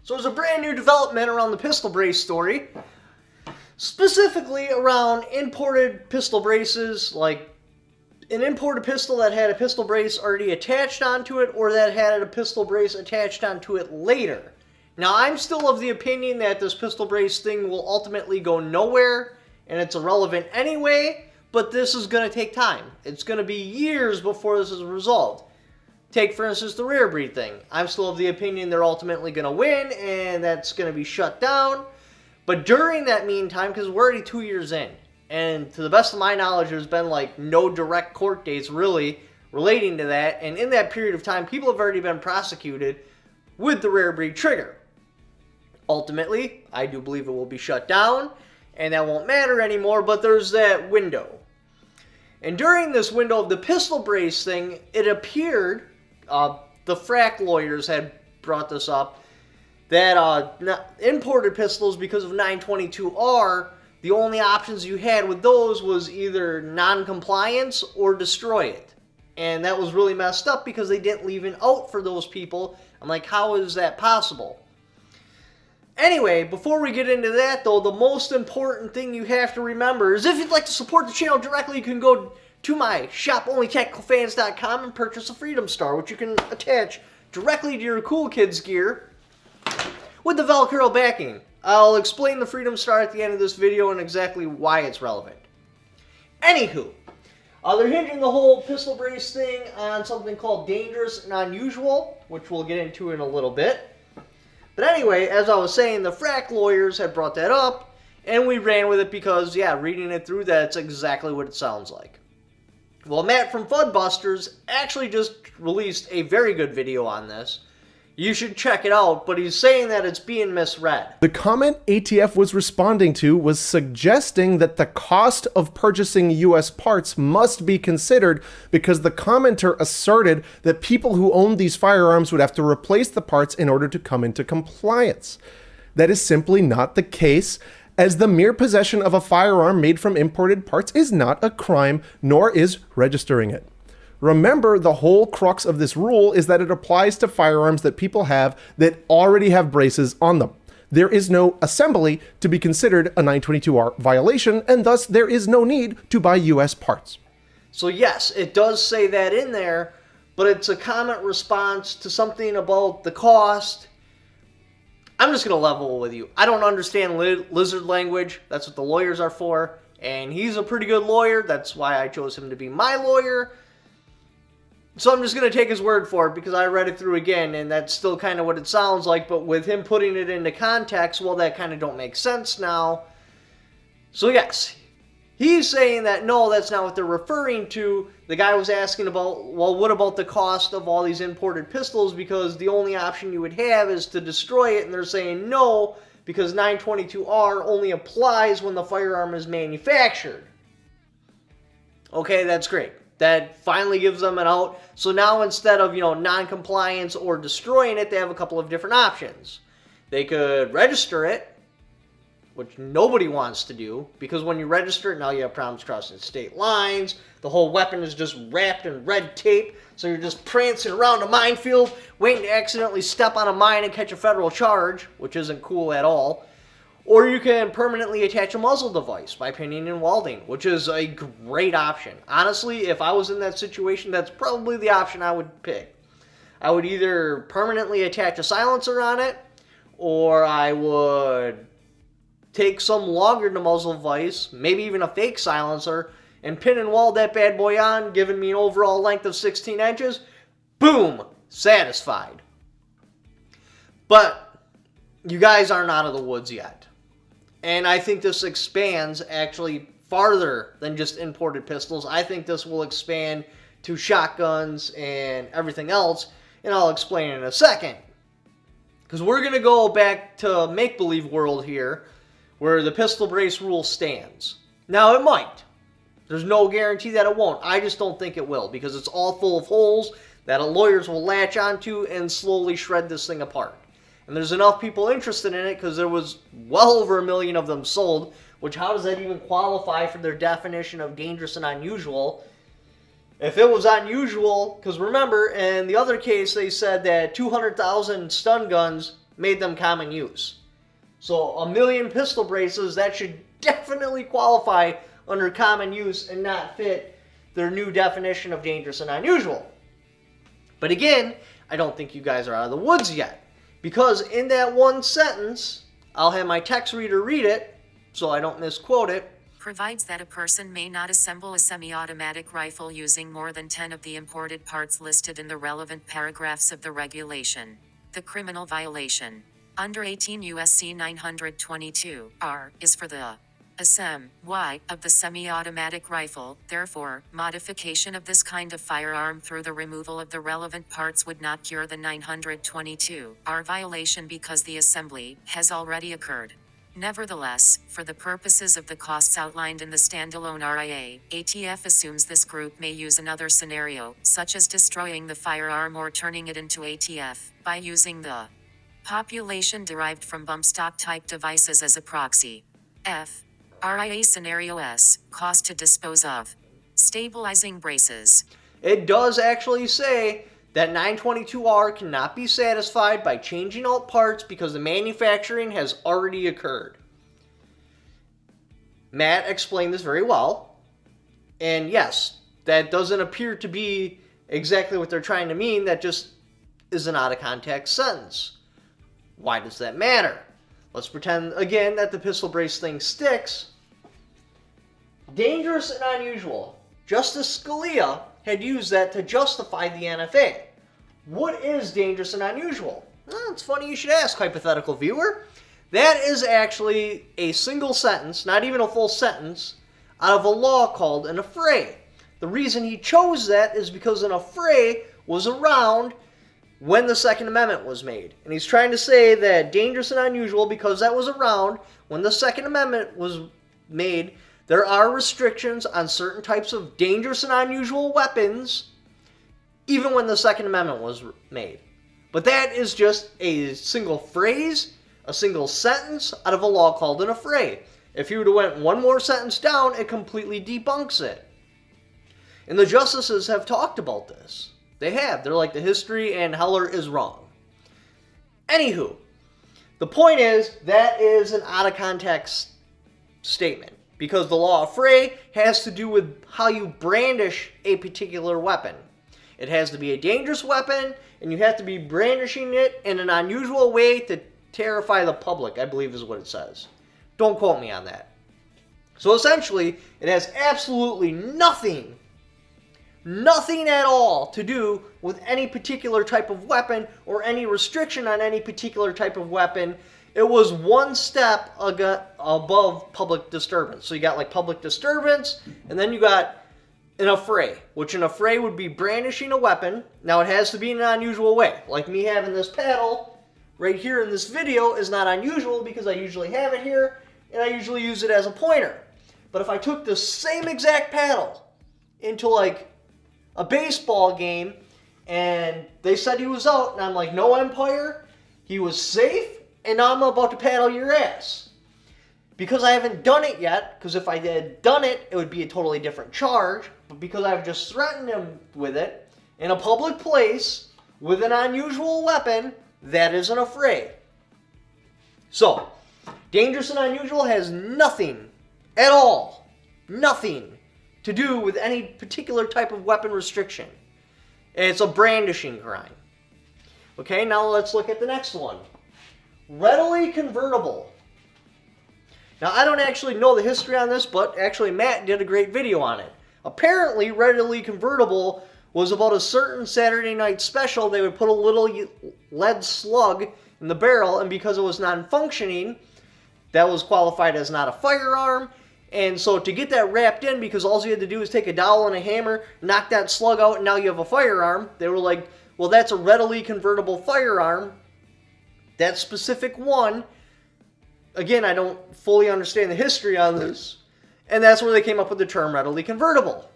So there's a brand new development around the pistol brace story, specifically around imported pistol braces, like an imported pistol that had a pistol brace already attached onto it or that had a pistol brace attached onto it later. Now, I'm still of the opinion that this pistol brace thing will ultimately go nowhere and it's irrelevant anyway, but this is going to take time. It's going to be years before this is resolved. Take, for instance, the rare breed thing. I'm still of the opinion they're ultimately going to win and that's going to be shut down. But during that meantime, because we're already 2 years in, and to the best of my knowledge, there's been like no direct court dates really relating to that. And in that period of time, people have already been prosecuted with the rare breed trigger. Ultimately, I do believe it will be shut down, and that won't matter anymore, but there's that window. And during this window of the pistol brace thing, it appeared, the frack lawyers had brought this up, that imported pistols, because of 922R, the only options you had with those was either non-compliance or destroy it. And that was really messed up because they didn't leave an out for those people. I'm like, how is that possible? Anyway, before we get into that though, the most important thing you have to remember is if you'd like to support the channel directly, you can go to my shop.onlytacticalfans.com and purchase a Freedom Star, which you can attach directly to your Cool Kids gear with the Velcro backing. I'll explain the Freedom Star at the end of this video and exactly why it's relevant. Anywho, they're hinging the whole pistol brace thing on something called dangerous and unusual, which we'll get into in a little bit. But anyway, as I was saying, the frack lawyers had brought that up, and we ran with it because, yeah, reading it through, that's exactly what it sounds like. Well, Matt from Fudbusters actually just released a very good video on this. You should check it out, but he's saying that it's being misread. The comment ATF was responding to was suggesting that the cost of purchasing US parts must be considered because the commenter asserted that people who owned these firearms would have to replace the parts in order to come into compliance. That is simply not the case, as the mere possession of a firearm made from imported parts is not a crime, nor is registering it. Remember, the whole crux of this rule is that it applies to firearms that people have that already have braces on them. There is no assembly to be considered a 922R violation, and thus there is no need to buy US parts. So yes, it does say that in there, but it's a comment response to something about the cost. I'm just going to level with you. I don't understand lizard language. That's what the lawyers are for, and he's a pretty good lawyer. That's why I chose him to be my lawyer. So I'm just going to take his word for it because I read it through again, and that's still kind of what it sounds like, but with him putting it into context, well, that kind of don't make sense now. So yes, he's saying that, no, that's not what they're referring to. The guy was asking about, well, what about the cost of all these imported pistols, because the only option you would have is to destroy it, and they're saying no, because 922R only applies when the firearm is manufactured. Okay, that's great. That finally gives them an out. So now instead of, non-compliance or destroying it, they have a couple of different options. They could register it, which nobody wants to do, because when you register it, now you have problems crossing state lines. The whole weapon is just wrapped in red tape, so you're just prancing around a minefield, waiting to accidentally step on a mine and catch a federal charge, which isn't cool at all. Or you can permanently attach a muzzle device by pinning and welding, which is a great option. Honestly, if I was in that situation, that's probably the option I would pick. I would either permanently attach a silencer on it, or I would take some longer muzzle device, maybe even a fake silencer, and pin and weld that bad boy on, giving me an overall length of 16 inches. Boom! Satisfied. But you guys aren't out of the woods yet. And I think this expands actually farther than just imported pistols. I think this will expand to shotguns and everything else, and I'll explain in a second. Because we're going to go back to make-believe world here, where the pistol brace rule stands. Now, it might. There's no guarantee that it won't. I just don't think it will, because it's all full of holes that lawyers will latch onto and slowly shred this thing apart. And there's enough people interested in it because there was well over 1 million of them sold, which how does that even qualify for their definition of dangerous and unusual? If it was unusual, because remember, in the other case, they said that 200,000 stun guns made them common use. So a million pistol braces, that should definitely qualify under common use and not fit their new definition of dangerous and unusual. But again, I don't think you guys are out of the woods yet. Because in that one sentence, I'll have my text reader read it so I don't misquote it. Provides that a person may not assemble a semi-automatic rifle using more than 10 of the imported parts listed in the relevant paragraphs of the regulation. The criminal violation under 18 U.S.C. 922 R is for the assembly of the semi-automatic rifle. Therefore, modification of this kind of firearm through the removal of the relevant parts would not cure the 922 R violation because the assembly has already occurred. Nevertheless, for the purposes of the costs outlined in the standalone RIA, ATF assumes this group may use another scenario, such as destroying the firearm or turning it into ATF, by using the population derived from bump stock type devices as a proxy. RIA Scenario S, cost to dispose of stabilizing braces. It does actually say that 922R cannot be satisfied by changing out parts because the manufacturing has already occurred. Matt explained this very well. And yes, that doesn't appear to be exactly what they're trying to mean. That just is an out-of-context sentence. Why does that matter? Let's pretend again that the pistol brace thing sticks. Dangerous and unusual. Justice Scalia had used that to justify the NFA. What is dangerous and unusual? Well, it's funny you should ask, hypothetical viewer. That is actually a single sentence, not even a full sentence, out of a law called an affray. The reason he chose that is because an affray was around when the Second Amendment was made. And he's trying to say that dangerous and unusual, because that was around when the Second Amendment was made, there are restrictions on certain types of dangerous and unusual weapons, even when the Second Amendment was made. But that is just a single phrase, a single sentence out of a law called an affray. If you would have went one more sentence down, it completely debunks it. And the justices have talked about this. They have. They're like, the history and Heller is wrong. Anywho, the point is, that is an out-of-context statement. Because the law of affray has to do with how you brandish a particular weapon. It has to be a dangerous weapon, and you have to be brandishing it in an unusual way to terrify the public, I believe is what it says. Don't quote me on that. So essentially, it has absolutely nothing at all to do with any particular type of weapon or any restriction on any particular type of weapon. It was one step above public disturbance. So you got like public disturbance, and then you got an affray, which an affray would be brandishing a weapon. Now it has to be in an unusual way. Like me having this paddle right here in this video is not unusual because I usually have it here, and I usually use it as a pointer. But if I took the same exact paddle into like a baseball game, and they said he was out, and I'm like, no umpire, he was safe, and now I'm about to paddle your ass. Because I haven't done it yet, because if I had done it, it would be a totally different charge, but because I've just threatened him with it, in a public place, with an unusual weapon, that is an affray. So, dangerous and unusual has nothing at all, nothing to do with any particular type of weapon restriction. It's a brandishing crime. Okay, now let's look at the next one. Readily convertible. Now, I don't actually know the history on this, but actually Matt did a great video on it. Apparently, readily convertible was about a certain Saturday night special. They would put a little lead slug in the barrel, and because it was non-functioning, that was qualified as not a firearm. And so to get that wrapped in, because all you had to do is take a dowel and a hammer, knock that slug out, and now you have a firearm, they were like, well, that's a readily convertible firearm. That specific one, again, I don't fully understand the history on this, and that's where they came up with the term readily convertible.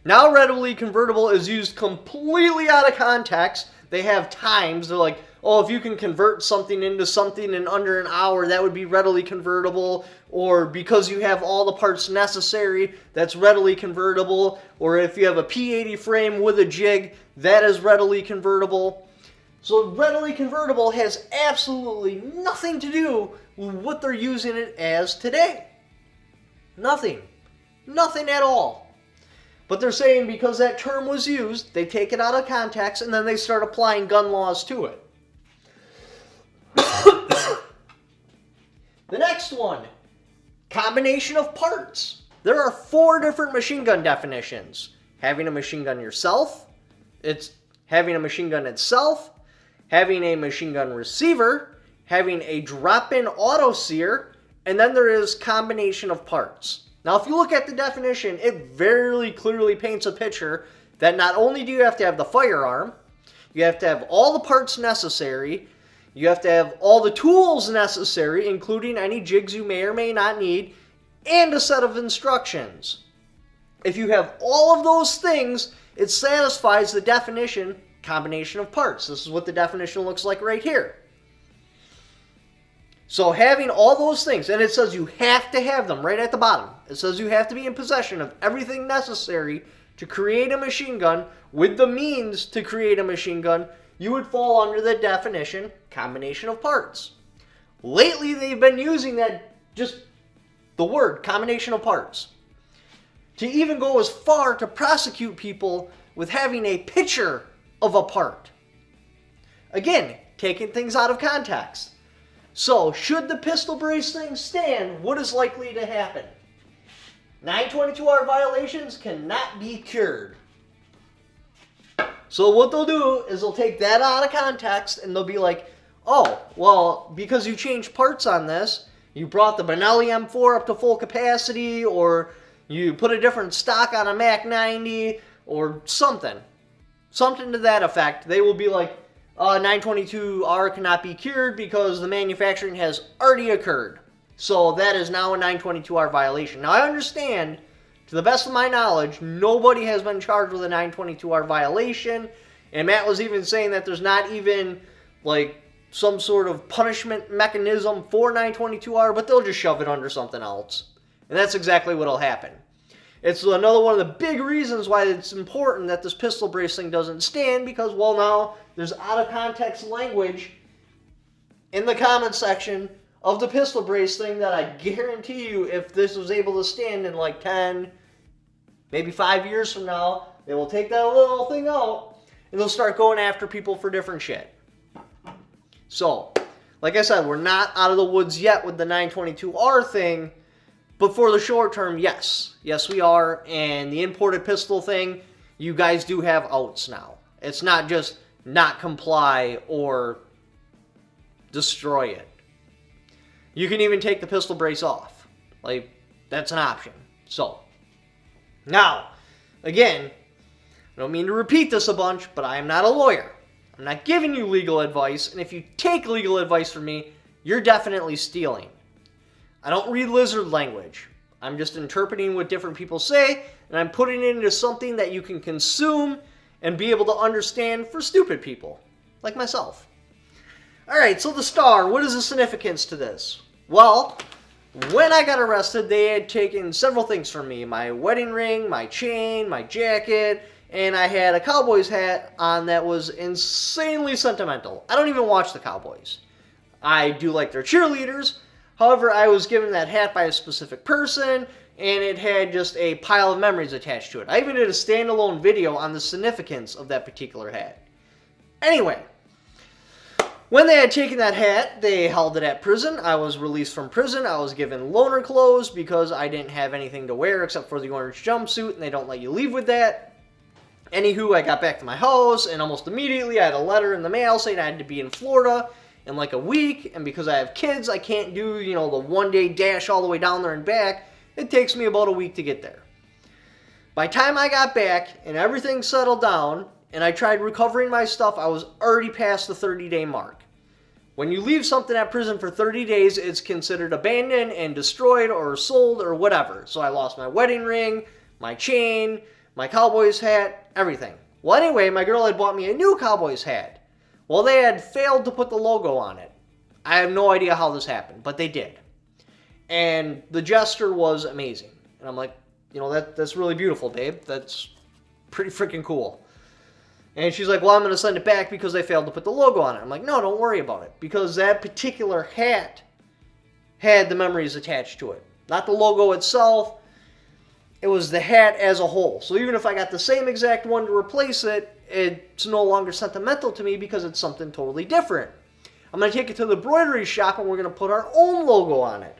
Now readily convertible is used completely out of context. They have times. They're like, oh, if you can convert something into something in under an hour, that would be readily convertible. Or because you have all the parts necessary, that's readily convertible. Or if you have a P80 frame with a jig, that is readily convertible. So readily convertible has absolutely nothing to do with what they're using it as today. Nothing. Nothing at all. But they're saying because that term was used, they take it out of context and then they start applying gun laws to it. The next one, combination of parts. There are 4 different machine gun definitions. Having a machine gun yourself, it's having a machine gun itself, having a machine gun receiver, having a drop-in auto sear, and then there is combination of parts. Now, if you look at the definition, it very clearly paints a picture that not only do you have to have the firearm, you have to have all the parts necessary, you have to have all the tools necessary, including any jigs you may or may not need, and a set of instructions. If you have all of those things, it satisfies the definition, combination of parts. This is what the definition looks like right here. So having all those things, and it says you have to have them right at the bottom. It says you have to be in possession of everything necessary to create a machine gun with the means to create a machine gun. You would fall under the definition, combination of parts. Lately, they've been using that, just the word, combination of parts, to even go as far to prosecute people with having a picture of a part. Again, taking things out of context. So, should the pistol brace thing stand, what is likely to happen? 922R violations cannot be cured. So what they'll do is they'll take that out of context and they'll be like, oh, well, because you changed parts on this, you brought the Benelli M4 up to full capacity, or you put a different stock on a Mac 90, or something. Something to that effect. They will be like, 922R cannot be cured because the manufacturing has already occurred. So that is now a 922R violation. Now I understand, to the best of my knowledge, nobody has been charged with a 922R violation. And Matt was even saying that there's not even like some sort of punishment mechanism for 922R, but they'll just shove it under something else. And that's exactly what will happen. It's another one of the big reasons why it's important that this pistol brace thing doesn't stand, because, well, now there's out of context language in the comment section of the pistol brace thing that I guarantee you, if this was able to stand in like 10, maybe 5 years from now, they will take that little thing out and they'll start going after people for different shit. So, like I said, we're not out of the woods yet with the 922R thing, but for the short term, yes. Yes, we are. And the imported pistol thing, you guys do have outs now. It's not just not comply or destroy it. You can even take the pistol brace off. Like, that's an option. So, now, again, I don't mean to repeat this a bunch, but I am not a lawyer. I'm not giving you legal advice, and if you take legal advice from me, you're definitely stealing. I don't read lizard language. I'm just interpreting what different people say, and I'm putting it into something that you can consume and be able to understand for stupid people, like myself. Alright, so the star, what is the significance to this? Well, when I got arrested, they had taken several things from me. My wedding ring, my chain, my jacket, and I had a Cowboys hat on that was insanely sentimental. I don't even watch the Cowboys. I do like their cheerleaders. However, I was given that hat by a specific person, and it had just a pile of memories attached to it. I even did a standalone video on the significance of that particular hat. Anyway, when they had taken that hat, they held it at prison. I was released from prison. I was given loaner clothes because I didn't have anything to wear except for the orange jumpsuit, and they don't let you leave with that. Anywho, I got back to my house, and almost immediately I had a letter in the mail saying I had to be in Florida in like a week, and because I have kids, I can't do, the one-day dash all the way down there and back. It takes me about a week to get there. By the time I got back and everything settled down, and I tried recovering my stuff, I was already past the 30-day mark. When you leave something at prison for 30 days, it's considered abandoned and destroyed or sold or whatever. So I lost my wedding ring, my chain, my Cowboys hat, everything. Well, anyway, my girl had bought me a new Cowboys hat. Well, they had failed to put the logo on it. I have no idea how this happened, but they did. And the gesture was amazing. And I'm like, that's really beautiful, babe. That's pretty freaking cool. And she's like, well, I'm going to send it back because they failed to put the logo on it. I'm like, no, don't worry about it. Because that particular hat had the memories attached to it. Not the logo itself. It was the hat as a whole. So even if I got the same exact one to replace it, it's no longer sentimental to me because it's something totally different. I'm going to take it to the embroidery shop and we're going to put our own logo on it.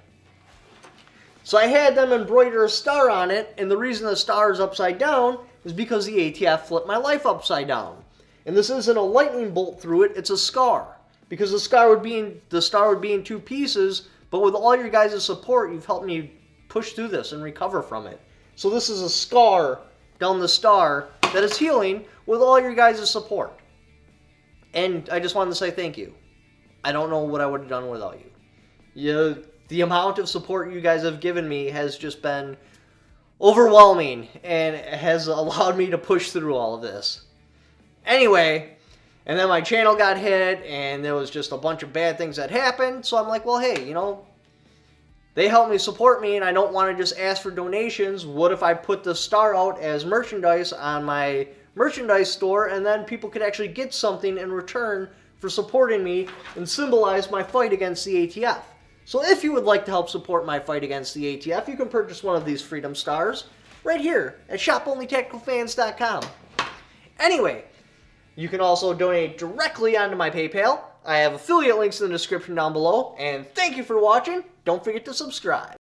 So I had them embroider a star on it, and the reason the star is upside down is because the ATF flipped my life upside down. And this isn't a lightning bolt through it, it's a scar. Because the star would be in two pieces, but with all your guys' support, you've helped me push through this and recover from it. So this is a scar down the star that is healing with all your guys' support. And I just wanted to say thank you. I don't know what I would have done without you. The amount of support you guys have given me has just been overwhelming and has allowed me to push through all of this. Anyway, and then my channel got hit and there was just a bunch of bad things that happened. So I'm like, well, hey, they helped me support me and I don't want to just ask for donations. What if I put the star out as merchandise on my merchandise store and then people could actually get something in return for supporting me and symbolize my fight against the ATF? So if you would like to help support my fight against the ATF, you can purchase one of these Freedom Stars right here at shoponlytacticalfans.com. Anyway, you can also donate directly onto my PayPal. I have affiliate links in the description down below. And thank you for watching. Don't forget to subscribe.